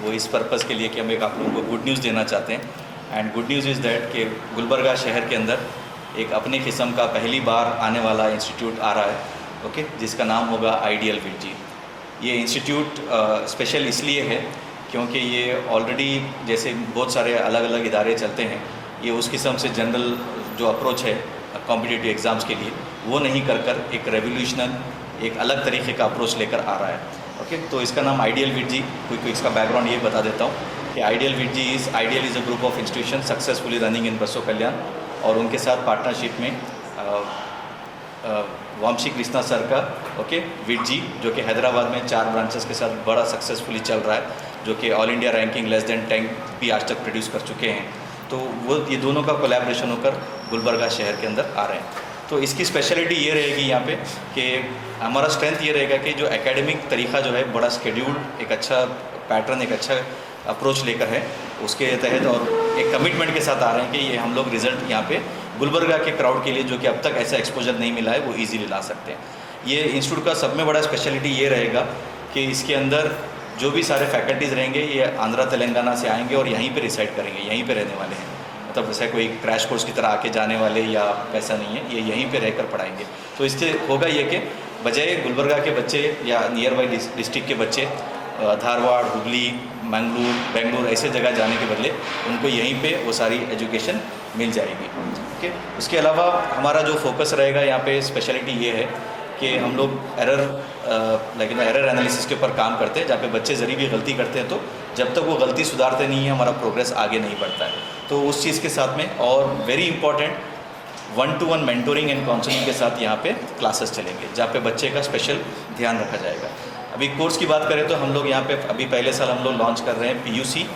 वो इस पर्पज़ के लिए कि हम एक आप लोगों को गुड न्यूज़ देना चाहते हैं। And good news is that कि गुलबर्गा शहर के अंदर एक अपने किस्म का पहली बार आने वाला इंस्टीट्यूट आ रहा है, ओके, जिसका नाम होगा आइडियल विडजी। ये इंस्टीट्यूट स्पेशल इसलिए है क्योंकि ये ऑलरेडी जैसे बहुत सारे अलग अलग इदारे चलते हैं, ये उस किस्म से जनरल जो अप्रोच है कॉम्पिटिटिव एग्ज़ाम्स के लिए वो नहीं कर एक रेवोल्यूशनल एक अलग तरीके का अप्रोच लेकर आ रहा है, ओके। तो इसका नाम आइडियल विडजी, कोई इसका बैकग्राउंड ये बता देता हूँ कि आइडियल विडजी ideal is a group of institution successfully running in Basava Kalyan, और उनके साथ पार्टनरशिप में वामशी कृष्णा सर का, ओके, विडजी जो कि हैदराबाद में 4 ब्रांचेस के साथ बड़ा सक्सेसफुली चल रहा है, जो कि all India ranking less than 10 भी आज तक प्रोड्यूस कर चुके हैं। तो वो ये दोनों का कोलैबोरेशन होकर गुलबर्गा शहर के अंदर आ रहे हैं। तो इसकी स्पेशलिटी ये रहेगी यहाँ पे कि हमारा स्ट्रेंथ ये रहेगा कि जो एकेडमिक तरीका जो है बड़ा स्केड्यूल्ड, एक अच्छा पैटर्न, एक अच्छा अप्रोच लेकर है उसके तहत, और एक कमिटमेंट के साथ आ रहे हैं कि ये हम लोग रिज़ल्ट यहाँ पे गुलबर्गा के क्राउड के लिए, जो कि अब तक ऐसा एक्सपोजर नहीं मिला है, वो ईजीली ला सकते हैं। ये इंस्टीट्यूट का सब में बड़ा स्पेशलिटी ये रहेगा कि इसके अंदर जो भी सारे फैकल्टीज़ रहेंगे ये आंध्रा तेलंगाना से आएंगे और यहीं पे रिसाइड करेंगे, यहीं पे रहने वाले हैं। मतलब ऐसा कोई क्रैश कोर्स की तरह आके जाने वाले या ऐसा नहीं है, ये यहीं पे रहकर पढ़ाएंगे। तो इससे होगा ये कि बजाय गुलबर्गा के बच्चे या नियर बाई डिस्ट्रिक्ट के बच्चे धारवाड़, हुगली, बेंगलुरु ऐसे जगह जाने के बदले उनको यहीं पे वो सारी एजुकेशन मिल जाएगी, ओके। उसके अलावा हमारा जो फोकस रहेगा यहाँ पे स्पेशलिटी ये है कि हम लोग एरर एनालिसिस के ऊपर काम करते हैं, जहाँ पे बच्चे ज़री भी गलती करते हैं तो जब तक वो गलती सुधारते नहीं है हमारा प्रोग्रेस आगे नहीं बढ़ता है। तो उस चीज़ के साथ में, और very important 1-to-1 mentoring and counselling के साथ यहाँ पे क्लासेस चलेंगे, जहाँ पे बच्चे का स्पेशल ध्यान रखा जाएगा। अभी कोर्स की बात करें तो हम लोग यहाँ पे अभी पहले साल हम लोग लॉन्च कर रहे हैं PUC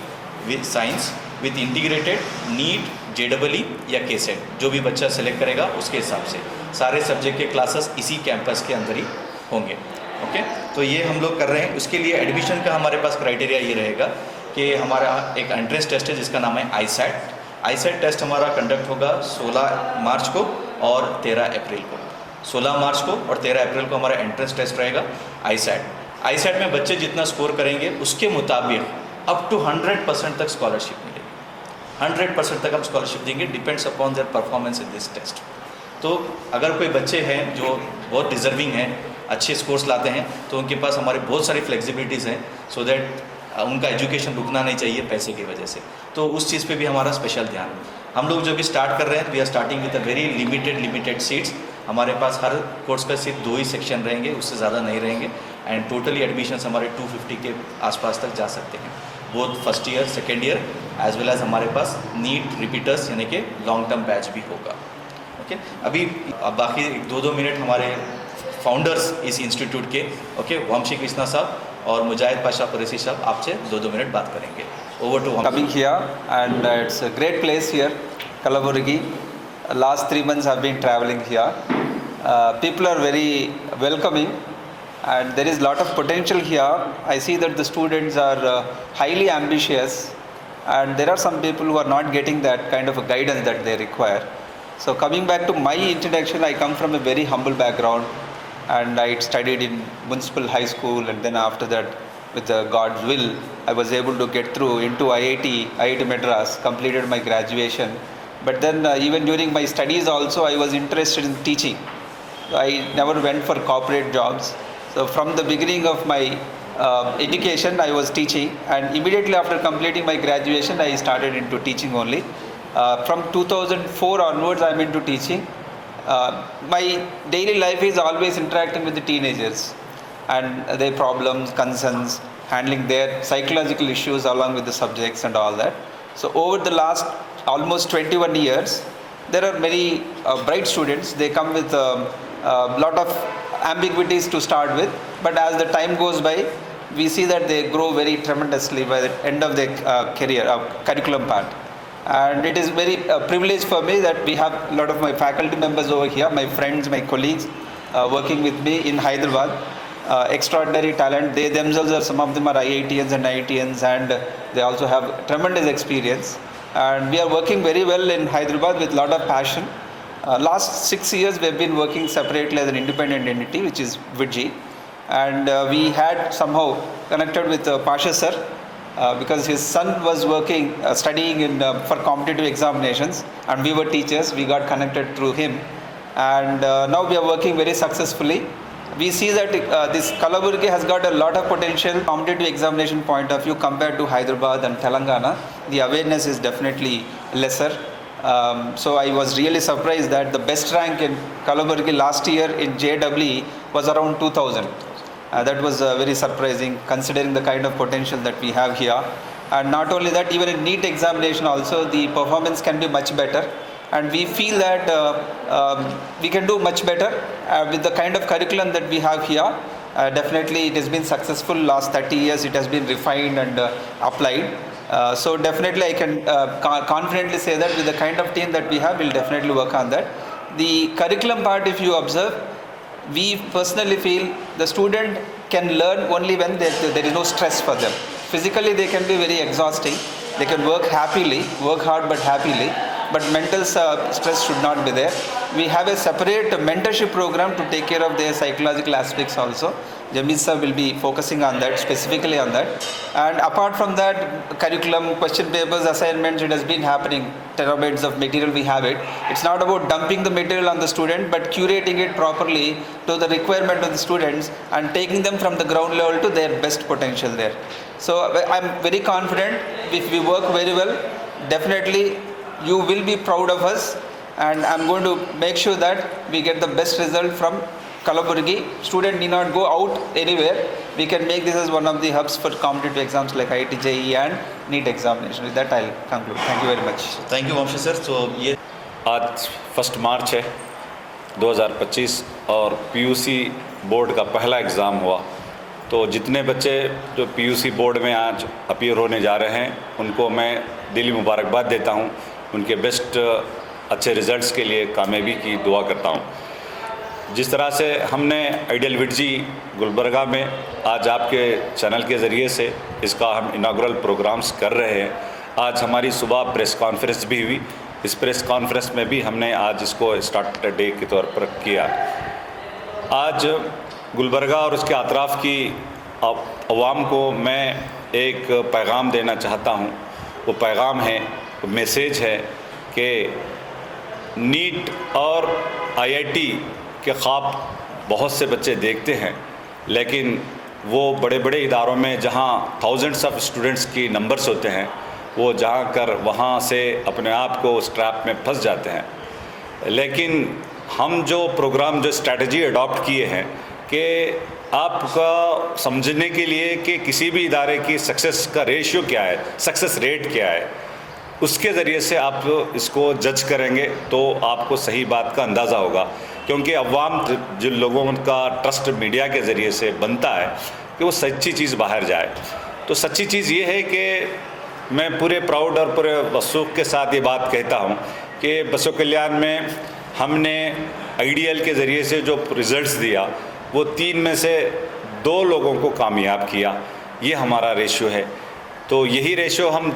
with science with integrated NEET, JEE या KSET, जो भी बच्चा सेलेक्ट करेगा उसके हिसाब से सारे सब्जेक्ट के क्लासेस इसी कैंपस के अंदर ही होंगे, ओके। तो ये हम लोग कर रहे हैं। उसके लिए एडमिशन का हमारे पास क्राइटेरिया ये रहेगा कि हमारा एक एंट्रेंस टेस्ट है जिसका नाम है ISAT टेस्ट हमारा कंडक्ट होगा 16 मार्च को और 13 अप्रैल को। 16 मार्च को और 13 अप्रैल को हमारा एंट्रेंस टेस्ट रहेगा ISAT में बच्चे जितना स्कोर करेंगे उसके मुताबिक अप टू 100% तक स्कॉलरशिप मिलेगी। 100% तक हम स्कॉलरशिप देंगे, depends upon their performance in this test. तो अगर कोई बच्चे हैं जो बहुत डिज़र्विंग हैं, अच्छे स्कोर्स लाते हैं, तो उनके पास हमारी बहुत सारी फ्लेक्सिबिलिटीज़ हैं सो दैट उनका एजुकेशन रुकना नहीं चाहिए पैसे की वजह से। तो उस चीज़ पे भी हमारा स्पेशल ध्यान है। हम लोग जो भी स्टार्ट कर रहे हैं, we are starting with a very limited seats. हमारे पास हर कोर्स का सिर्फ 2 ही सेक्शन रहेंगे, उससे ज़्यादा नहीं रहेंगे, एंड टोटली एडमिशन्स हमारे 250 के आसपास तक जा सकते हैं, both first year, second year, as well as हमारे पास नीट रिपीटर्स यानी कि लॉन्ग टर्म बैच भी होगा, ओके। अभी बाकी 2-2 मिनट हमारे फाउंडर्स इस इंस्टीट्यूट के, ओके, वामशी कृष्णा साहब और मुजाहिद पाशा कुरैशी साहब आपसे 2-2 मिनट बात करेंगे। Over to Coming here, and it's a great place here, Kalaburgi. Last 3 months I've been traveling here. People are very welcoming, and there is a lot of potential here. I see that the students are highly ambitious, and there are some people who are not getting that kind of a guidance that they require. So coming back to my introduction, I come from a very humble background, and I studied in municipal high school, and then after that, with God's will, I was able to get through into IIT Madras, completed my graduation. But then even during my studies also, I was interested in teaching. I never went for corporate jobs. So from the beginning of my education, I was teaching, and immediately after completing my graduation, I started into teaching only. From 2004 onwards, I'm into teaching. My daily life is always interacting with the teenagers and their problems, concerns, handling their psychological issues along with the subjects and all that. So over the last almost 21 years, there are many bright students. They come with a lot of ambiguities to start with, but as the time goes by, we see that they grow very tremendously by the end of their career, curriculum part. And it is very privilege for me that we have a lot of my faculty members over here, my friends, my colleagues working with me in Hyderabad. Extraordinary talent. They themselves are, some of them are IITians and IITians, and they also have tremendous experience. And we are working very well in Hyderabad with a lot of passion. Last 6 years we have been working separately as an independent entity, which is Vidji. And we had somehow connected with Pasha sir, because his son was working, studying in for competitive examinations, and we were teachers. We got connected through him, and now we are working very successfully. We see that this Kalaburgi has got a lot of potential competitive examination point of view compared to Hyderabad and Telangana. The awareness is definitely lesser. So I was really surprised that the best rank in Kalaburgi last year in JEE was around 2000. That was very surprising considering the kind of potential that we have here. And not only that, even in NEET examination also the performance can be much better. And we feel that we can do much better with the kind of curriculum that we have here. Definitely it has been successful last 30 years. It has been refined and applied. So definitely I can confidently say that with the kind of team that we have, we'll definitely work on that. The curriculum part, if you observe, we personally feel the student can learn only when there is no stress for them. Physically they can be very exhausting. They can work happily, work hard but happily, but mental stress should not be there. We have a separate mentorship program to take care of their psychological aspects also. Jamil sir will be focusing on that, specifically on that. And apart from that, curriculum, question papers, assignments, it has been happening. Terabytes of material we have it. It's not about dumping the material on the student, but curating it properly to the requirement of the students and taking them from the ground level to their best potential there. So I'm very confident if we work very well, definitely you will be proud of us, and I'm going to make sure that we get the best result from Kalaburgi. Student need not go out anywhere. We can make this as one of the hubs for competitive exams like IIT, JEE and NEET examination. With that I'll conclude. Thank you very much. Thank you Vamshi sir. So ये आज 1 मार्च है 2025 और PUC board का पहला exam हुआ। तो जितने बच्चे जो PUC बोर्ड में आज अपीयर होने जा रहे हैं उनको मैं दिली मुबारकबाद देता हूं। उनके बेस्ट अच्छे रिज़ल्ट्स के लिए कामयाबी की दुआ करता हूं। जिस तरह से हमने आइडियल विडजी गुलबर्गा में आज आपके चैनल के ज़रिए से इसका हम इनागुरल प्रोग्राम्स कर रहे हैं। आज हमारी सुबह प्रेस कॉन्फ्रेंस भी हुई। इस प्रेस कॉन्फ्रेंस में भी हमने आज इसको स्टार्ट डे के तौर पर किया। आज गुलबर्गा और उसके अतराफ़ की अवाम को मैं एक पैगाम देना चाहता हूँ। वो पैगाम है, वो मैसेज है कि नीट और IIT के ख्वाब बहुत से बच्चे देखते हैं, लेकिन वो बड़े बड़े इदारों में जहाँ थाउजेंड्स ऑफ स्टूडेंट्स की नंबर्स होते हैं, वो जहाँ कर वहाँ से अपने आप को उस ट्रैप में फंस जाते हैं। लेकिन हम जो प्रोग्राम, जो स्ट्रैटेजी अडॉप्ट किए हैं कि आपका समझने के लिए कि किसी भी इदारे की सक्सेस का रेशियो क्या है, सक्सेस रेट क्या है, उसके ज़रिए से आप इसको जज करेंगे तो आपको सही बात का अंदाज़ा होगा। क्योंकि अवाम जिन लोगों का ट्रस्ट मीडिया के ज़रिए से बनता है कि वो सच्ची चीज़ बाहर जाए। तो सच्ची चीज़ ये है कि मैं पूरे प्राउड और पूरे वसूख के साथ ये बात कहता हूँ कि बसो कल्याण में हमने आइडियल के ज़रिए से जो रिज़ल्ट्स दिया वो 3 में से 2 लोगों को कामयाब किया। ये हमारा रेशियो है। तो यही रेशियो हम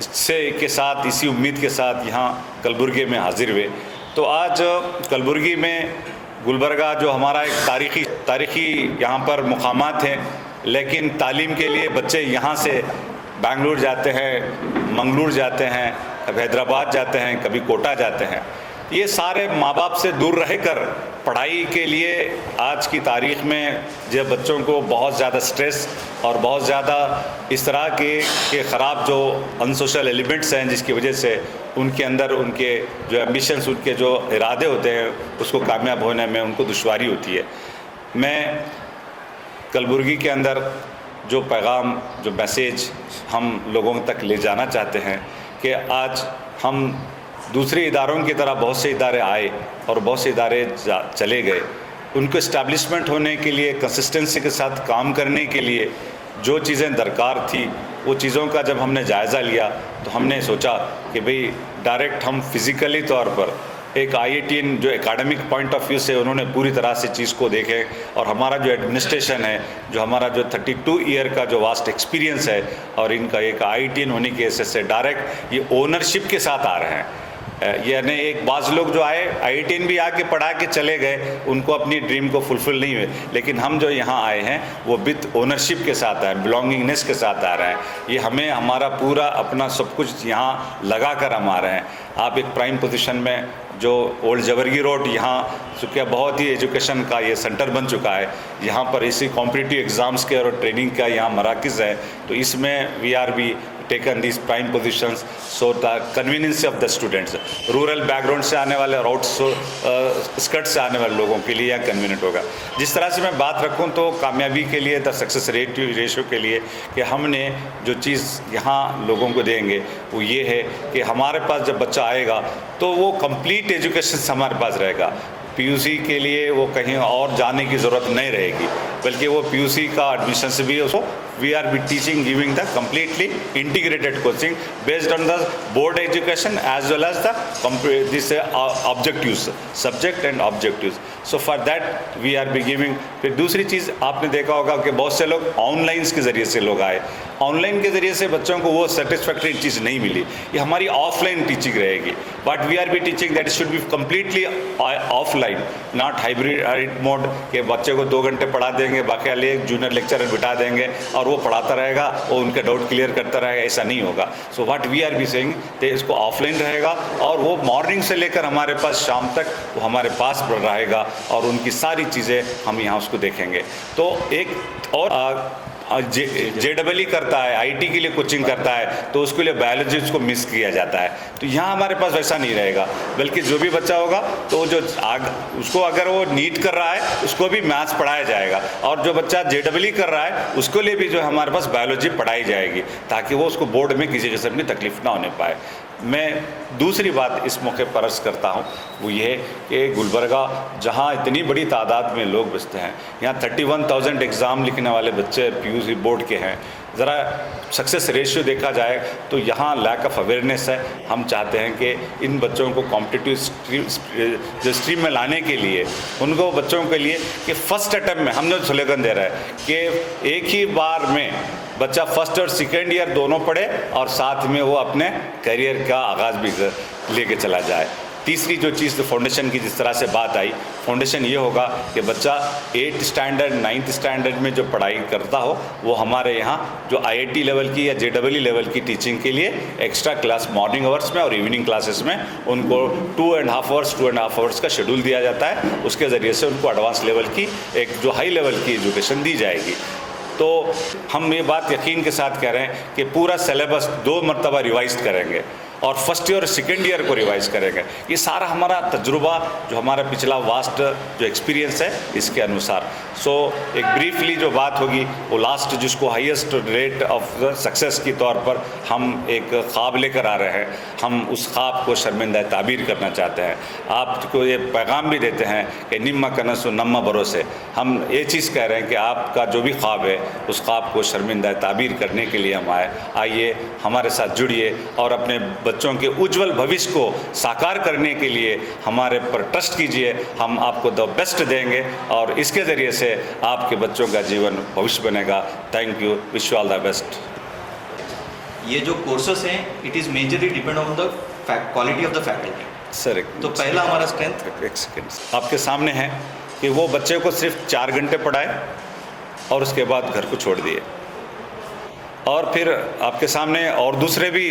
इससे के साथ, इसी उम्मीद के साथ यहाँ कलबुर्गी में हाजिर हुए। तो आज कलबुर्गी में गुलबर्गा जो हमारा एक तारीख़ी यहाँ पर मुकामात हैं, लेकिन तालीम के लिए बच्चे यहाँ से बेंगलुरु जाते हैं, मंगलुरु जाते हैं, कभी हैदराबाद जाते हैं, कभी कोटा जाते हैं। ये सारे माँ बाप से दूर रहकर पढ़ाई के लिए आज की तारीख़ में जब बच्चों को बहुत ज़्यादा स्ट्रेस और बहुत ज़्यादा इस तरह के ख़राब जो अनसोशल एलिमेंट्स हैं, जिसकी वजह से उनके अंदर उनके जो एम्बिशंस, उनके जो इरादे होते हैं, उसको कामयाब होने में उनको दुश्वारी होती है। मैं कलबुर्गी के अंदर जो पैगाम, जो मैसेज हम लोगों तक ले जाना चाहते हैं कि आज हम दूसरे इदारों की तरह बहुत से इदारे आए और बहुत से इदारे चले गए। उनको इस्टेब्लिशमेंट होने के लिए, कंसिस्टेंसी के साथ काम करने के लिए जो चीज़ें दरकार थी, वो चीज़ों का जब हमने जायज़ा लिया तो हमने सोचा कि भाई डायरेक्ट हम फिज़िकली तौर पर एक IIT जो एकेडमिक पॉइंट ऑफ व्यू से उन्होंने पूरी तरह से चीज़ को देखे, और हमारा जो एडमिनिस्ट्रेशन है, जो हमारा जो 32 ईयर का जो वास्ट एक्सपीरियंस है, और इनका एक IIT होने की वजह से डायरेक्ट ये ओनरशिप के साथ आ रहे हैं। यानी एक बाज़ लोग जो आए IITian भी आके पढ़ा के चले गए, उनको अपनी ड्रीम को फुलफ़िल नहीं हुए, लेकिन हम जो यहाँ आए हैं वो विद ओनरशिप के साथ आए, बिलोंगिंगनेस के साथ आ रहे हैं। ये हमें हमारा पूरा अपना सब कुछ यहाँ लगा कर हम आ रहे हैं। आप एक प्राइम पोजीशन में जो ओल्ड जबरगी रोड यहाँ चूँकि बहुत ही एजुकेशन का ये सेंटर बन चुका है, यहाँ पर इसी कॉम्पिटिटिव एग्ज़ाम्स के और ट्रेनिंग का यहाँ मराकज़ है, तो इसमें we are be taken these prime positions so the convenience of the students, rural background से आने वाले और स्कर्ट से आने वाले लोगों के लिए यह कन्वीनियंट होगा। जिस तरह से मैं बात रखूं तो कामयाबी के लिए द सक्सेस रेशियो के लिए कि हमने जो चीज़ यहाँ लोगों को देंगे वो ये है कि हमारे पास जब बच्चा आएगा तो वो कंप्लीट एजुकेशन हमारे पास रहेगा। PUC के लिए वो कहीं और जाने की ज़रूरत नहीं रहेगी, बल्कि वो PUC का एडमिशन से भी उसको we are be teaching giving the completely integrated coaching based on the board education as well as the this objectives, subject and objectives. So for that we are be giving। फिर दूसरी चीज़ आपने देखा होगा कि बहुत से लोग ऑनलाइन के ज़रिए से लोग आए, ऑनलाइन के ज़रिए से बच्चों को वो सेटिस्फैक्ट्री चीज़ नहीं मिली। ये हमारी ऑफलाइन टीचिंग रहेगी, but we are be teaching that should be completely offline, not hybrid mode के बच्चे को 2 घंटे पढ़ा देंगे, बाकी वाले एक जूनियर लेक्चरर बिठा देंगे और वो पढ़ाता रहेगा, वो उनके डाउट क्लियर करता रहेगा, ऐसा नहीं होगा। So what we are be saying कि इसको ऑफलाइन रहेगा और वो मॉर्निंग से लेकर हमारे पास शाम तक वो हमारे पास रहेगा और उनकी सारी चीज़ें हम यहाँ उसको देखेंगे। तो एक और JEE करता है, IT के लिए कोचिंग करता है, तो उसके लिए बायोलॉजी उसको मिस किया जाता है। तो यहाँ हमारे पास वैसा नहीं रहेगा, बल्कि जो भी बच्चा होगा तो जो उसको अगर वो नीट कर रहा है उसको भी मैथ्स पढ़ाया जाएगा, और जो बच्चा JEE कर रहा है उसके लिए भी जो है हमारे पास बायोलॉजी पढ़ाई जाएगी, ताकि वो उसको बोर्ड में किसी किस्म की तकलीफ ना होने पाए। मैं दूसरी बात इस मौके पर अर्ज़ करता हूँ वो ये है कि गुलबर्गा जहाँ इतनी बड़ी तादाद में लोग बसते हैं, यहाँ 31,000 एग्ज़ाम लिखने वाले बच्चे PUC बोर्ड के हैं। ज़रा सक्सेस रेशियो देखा जाए तो यहाँ लैक ऑफ अवेयरनेस है। हम चाहते हैं कि इन बच्चों को कॉम्पिटिटिव स्ट्रीम में लाने के लिए, उनको बच्चों के लिए कि फ़र्स्ट अटैम्प्ट में हम जो स्लोगन दे रहे हैं कि एक ही बार में बच्चा फर्स्ट और सेकेंड ईयर दोनों पढ़े और साथ में वो अपने करियर का आगाज़ भी लेके चला जाए। तीसरी जो चीज़ फाउंडेशन की जिस तरह से बात आई, फाउंडेशन ये होगा कि बच्चा 8th स्टैंडर्ड 9th स्टैंडर्ड में जो पढ़ाई करता हो वो हमारे यहाँ जो IIT लेवल की या JEE लेवल की टीचिंग के लिए एक्स्ट्रा क्लास मॉर्निंग आवर्स में और इवनिंग क्लासेस में उनको 2.5 आवर्स का शेड्यूल दिया जाता है। उसके ज़रिए से उनको एडवांस लेवल की एक जो हाई लेवल की एजुकेशन दी जाएगी। तो हम ये बात यकीन के साथ कह रहे हैं कि पूरा सिलेबस 2 मरतबा रिवाइज करेंगे और फर्स्ट ईयर और सेकेंड ईयर को रिवाइज करेंगे। ये सारा हमारा तजुर्बा जो हमारा पिछला वास्ट जो एक्सपीरियंस है इसके अनुसार। सो एक ब्रीफली जो बात होगी वो लास्ट जिसको हाईएस्ट रेट ऑफ सक्सेस के तौर पर हम एक ख्वाब लेकर आ रहे हैं, हम उस ख्वाब को शर्मिंदा ताबीर करना चाहते हैं। आपको ये पैगाम भी देते हैं कि निम्मा कनसु नम्मा भरोसे। हम ये चीज़ कह रहे हैं कि आपका जो भी ख्वाब है उस ख्वाब को शर्मिंदा ताबीर करने के लिए हम आइए हमारे साथ जुड़िए और अपने बच्चों के उज्जवल भविष्य को साकार करने के लिए हमारे पर ट्रस्ट कीजिए। हम आपको द बेस्ट देंगे और इसके ज़रिए से आपके बच्चों का जीवन भविष्य बनेगा। Thank you, wish you all the best. ये जो कोर्सेस हैं it is majorly depend on the quality of the faculty. Sir तो पहला हमारा स्ट्रेंथ एक सेकेंड आपके सामने है कि वो बच्चे को सिर्फ 4 घंटे पढ़ाए और उसके बाद घर को छोड़ दिए, और फिर आपके सामने और दूसरे भी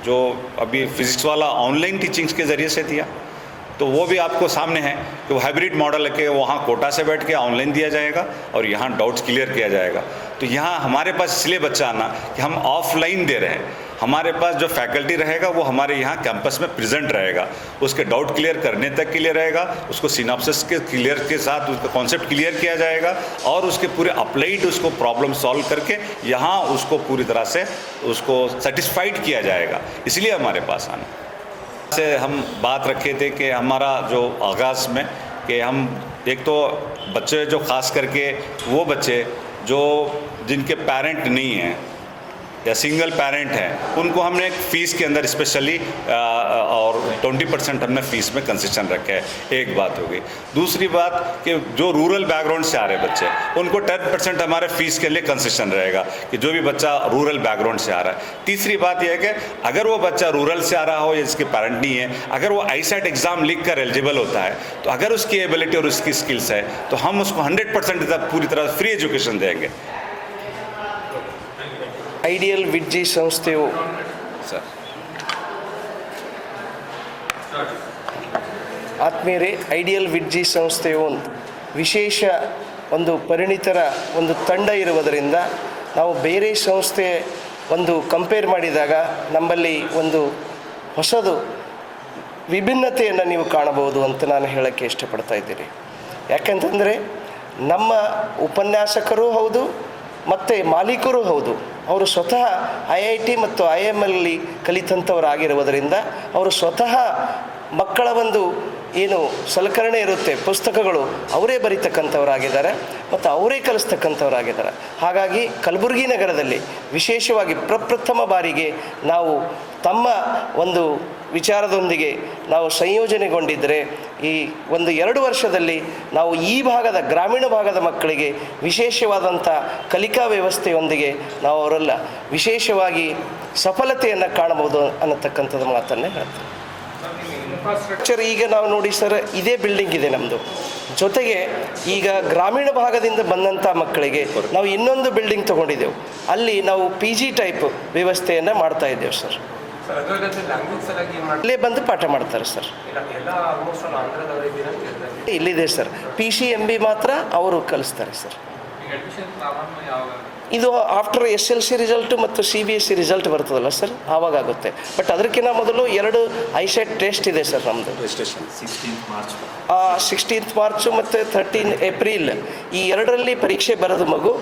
जो अभी फिजिक्स वाला ऑनलाइन टीचिंग्स के ज़रिए से दिया, तो वो भी आपको सामने है कि वो हाइब्रिड मॉडल है कि वहाँ कोटा से बैठ के ऑनलाइन दिया जाएगा और यहाँ डाउट्स क्लियर किया जाएगा। तो यहाँ हमारे पास इसलिए बच्चा आना कि हम ऑफलाइन दे रहे हैं, हमारे पास जो फैकल्टी रहेगा वो हमारे यहाँ कैंपस में प्रेजेंट रहेगा, उसके डाउट क्लियर करने तक के लिए रहेगा, उसको सिनॉप्सिस के क्लियर के साथ उसका कॉन्सेप्ट क्लियर किया जाएगा और उसके पूरे अप्लाइड उसको प्रॉब्लम सॉल्व करके यहाँ उसको पूरी तरह से उसको सेटिस्फाइड किया जाएगा। इसलिए हमारे पास आना से हम बात रखे थे कि हमारा जो आगाज़ में कि हम एक तो बच्चे जो ख़ास करके वो बच्चे जो जिनके पेरेंट नहीं हैं, या सिंगल पेरेंट हैं उनको हमने फ़ीस के अंदर स्पेशली और 20% हमने फ़ीस में कंसेशन रखा है, एक बात हो गई। दूसरी बात कि जो रूरल बैकग्राउंड से आ रहे बच्चे उनको 10% हमारे फ़ीस के लिए कंसेशन रहेगा कि जो भी बच्चा रूरल बैकग्राउंड से आ रहा है। तीसरी बात यह है कि अगर वो बच्चा रूरल से आ रहा हो या जिसके पेरेंट नहीं है, अगर वो ISET एग्ज़ाम लिख कर एलिजिबल होता है तो अगर उसकी एबिलिटी और उसकी स्किल्स है तो हम उसको 100% पूरी तरह फ्री एजुकेशन देंगे। ಐಡಿಯಲ್ ವಿಡ್ಜಿ ಸಂಸ್ಥೆಯು ಸರ್ ಆತ್ಮೀಯರೇ, ಐಡಿಯಲ್ ವಿಡ್ಜಿ ಸಂಸ್ಥೆಯು ವಿಶೇಷ ಒಂದು ಪರಿಣಿತರ ಒಂದು ತಂಡ ಇರುವುದರಿಂದ ನಾವು ಬೇರೆ ಸಂಸ್ಥೆ ಒಂದು ಕಂಪೇರ್ ಮಾಡಿದಾಗ ನಮ್ಮಲ್ಲಿ ಒಂದು ಹೊಸದು ವಿಭಿನ್ನತೆಯನ್ನು ನೀವು ಕಾಣಬಹುದು ಅಂತ ನಾನು ಹೇಳೋಕ್ಕೆ ಇಷ್ಟಪಡ್ತಾ ಇದ್ದೀನಿ. ಯಾಕೆಂತಂದರೆ ನಮ್ಮ ಉಪನ್ಯಾಸಕರೂ ಹೌದು ಮತ್ತು ಮಾಲೀಕರು ಹೌದು. ಅವರು ಸ್ವತಃ IIT ಮತ್ತು IIMಲ್ಲಿ ಕಲಿತಂಥವರಾಗಿರುವುದರಿಂದ ಅವರು ಸ್ವತಃ ಮಕ್ಕಳ ಒಂದು ಏನು ಸಲಕರಣೆ ಇರುತ್ತೆ, ಪುಸ್ತಕಗಳು ಅವರೇ ಬರೀತಕ್ಕಂಥವರಾಗಿದ್ದಾರೆ ಮತ್ತು ಅವರೇ ಕಲಿಸ್ತಕ್ಕಂಥವರಾಗಿದ್ದಾರೆ. ಹಾಗಾಗಿ ಕಲಬುರಗಿ ನಗರದಲ್ಲಿ ವಿಶೇಷವಾಗಿ ಪ್ರಪ್ರಥಮ ಬಾರಿಗೆ ನಾವು ತಮ್ಮ ಒಂದು ವಿಚಾರದೊಂದಿಗೆ ನಾವು ಸಂಯೋಜನೆಗೊಂಡಿದ್ದರೆ ಈ ಒಂದು 2 ವರ್ಷದಲ್ಲಿ ನಾವು ಈ ಭಾಗದ ಗ್ರಾಮೀಣ ಭಾಗದ ಮಕ್ಕಳಿಗೆ ವಿಶೇಷವಾದಂಥ ಕಲಿಕಾ ವ್ಯವಸ್ಥೆಯೊಂದಿಗೆ ನಾವು ಅವರೆಲ್ಲ ವಿಶೇಷವಾಗಿ ಸಫಲತೆಯನ್ನು ಕಾಣಬಹುದು ಅನ್ನತಕ್ಕಂಥದ್ದು ಮಾತನ್ನೇ ಹೇಳ್ತೀನಿ. ಇನ್ಫ್ರಾಸ್ಟ್ರಕ್ಚರ್ ಈಗ ನಾವು ನೋಡಿ ಸರ್, ಇದೇ ಬಿಲ್ಡಿಂಗ್ ಇದೆ ನಮ್ಮದು. ಜೊತೆಗೆ ಈಗ ಗ್ರಾಮೀಣ ಭಾಗದಿಂದ ಬಂದಂಥ ಮಕ್ಕಳಿಗೆ ನಾವು ಇನ್ನೊಂದು ಬಿಲ್ಡಿಂಗ್ ತೊಗೊಂಡಿದ್ದೆವು. ಅಲ್ಲಿ ನಾವು PG ಟೈಪ್ ವ್ಯವಸ್ಥೆಯನ್ನು ಮಾಡ್ತಾ ಇದ್ದೇವೆ ಸರ್. ಇಲ್ಲೇ ಬಂದು ಪಾಠ ಮಾಡ್ತಾರೆ ಸರ್. ಇಲ್ಲಿದೆ ಸರ್, PCMB ಮಾತ್ರ ಅವರು ಕಲಿಸ್ತಾರೆ ಸರ್. ಇದು ಆಫ್ಟರ್ SLC ರಿಸಲ್ಟು ಮತ್ತು CBSE ರಿಸಲ್ಟ್ ಬರ್ತದಲ್ಲ ಸರ್, ಆವಾಗುತ್ತೆ. ಬಟ್ ಅದಕ್ಕಿಂತ ಮೊದಲು 2 ISET ಟೆಸ್ಟ್ ಇದೆ ಸರ್ ನಮ್ಮದು. 16 ಮಾರ್ಚು ಮತ್ತು 13 ಏಪ್ರಿಲ್ ಈ 2ರಲ್ಲಿ ಪರೀಕ್ಷೆ ಬರೋದು ಮಗು.